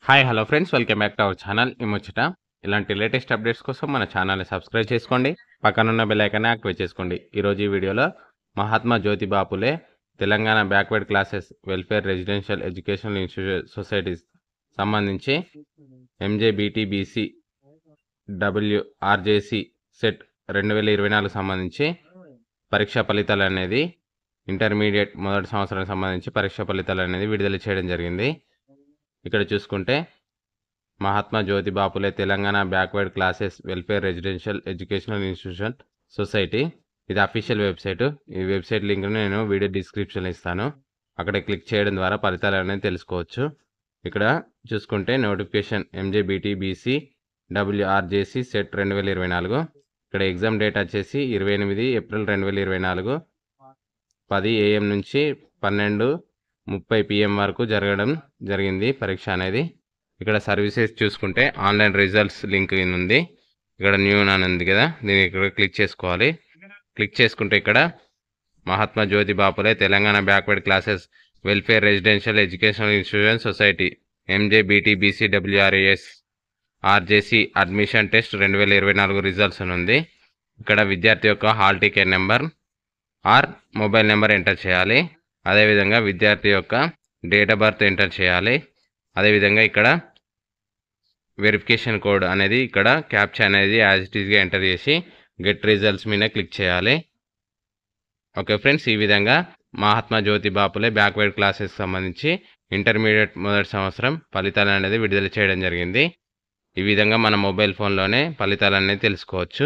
Hi hello friends, welcome back to our channel. ఈ ముచ్చట ఇలాంటి లేటెస్ట్ అప్డేట్స్ కోసం మన ఛానల్ని సబ్స్క్రైబ్ చేసుకోండి, పక్కనున్న బెల్ ఐకాన్ని యాక్టివేట్ చేసుకోండి. ఈరోజు ఈ వీడియోలో Mahatma Jyotiba Phule Telangana backward classes welfare residential educational institute societies సంబంధించి ఎంజేబీటీబీసీ డబ్ల్యూఆర్జేసీ సెట్ 2024 సంబంధించి పరీక్షా ఫలితాలు అనేది ఇంటర్మీడియట్ మొదటి సంవత్సరానికి సంబంధించి పరీక్షా ఫలితాలు అనేది విడుదల చేయడం జరిగింది. ఇక్కడ చూసుకుంటే Mahatma Jyotiba Phule Telangana backward classes welfare residential educational institution society, ఇది అఫీషియల్ వెబ్సైట్. ఈ వెబ్సైట్ లింక్ను నేను వీడియో డిస్క్రిప్షన్లో ఇస్తాను. అక్కడ క్లిక్ చేయడం ద్వారా ఫలితాలు అనేది తెలుసుకోవచ్చు. ఇక్కడ చూసుకుంటే నోటిఫికేషన్ ఎంజేబీటీబీసీ డబ్ల్యూఆర్జేసీ సెట్ 2024. ఇక్కడ ఎగ్జామ్ డేట్ వచ్చేసి 28 ఏప్రిల్ 2024 10 AM నుంచి 12:30 PM వరకు జరగడం జరిగింది పరీక్ష అనేది. ఇక్కడ సర్వీసెస్ చూసుకుంటే ఆన్లైన్ రిజల్ట్స్ లింక్ ఉంది. ఇక్కడ న్యూ అని ఉంది కదా, దీన్ని ఇక్కడ క్లిక్ చేసుకోవాలి. క్లిక్ చేసుకుంటే ఇక్కడ Mahatma Jyotiba Phule Telangana backward classes welfare residential educational institution society MJBTBC WRJC admission test 2024 results అని ఉంది. ఇక్కడ విద్యార్థి యొక్క hall ticket number or mobile number enter చేయాలి. అదేవిధంగా విద్యార్థి యొక్క డేట్ ఆఫ్ బర్త్ ఎంటర్ చేయాలి. అదేవిధంగా ఇక్కడ వెరిఫికేషన్ కోడ్ అనేది ఇక్కడ క్యాప్చా అనేది యాజ్ ఇట్ ఈస్గా ఎంటర్ చేసి గెట్ రిజల్ట్స్ మీద క్లిక్ చేయాలి. ఓకే ఫ్రెండ్స్, ఈ విధంగా మహాత్మా జ్యోతిబా ఫులే బ్యాక్వర్డ్ క్లాసెస్ సంబంధించి ఇంటర్మీడియట్ మొదటి సంవత్సరం ఫలితాలు అనేది విడుదల చేయడం జరిగింది. ఈ విధంగా మన మొబైల్ ఫోన్లోనే ఫలితాలు అనేది తెలుసుకోవచ్చు.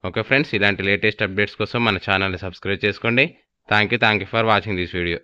ఓకే ఫ్రెండ్స్, ఇలాంటి లేటెస్ట్ అప్డేట్స్ కోసం మన ఛానల్ని సబ్స్క్రైబ్ చేసుకోండి. Thank you for watching this video.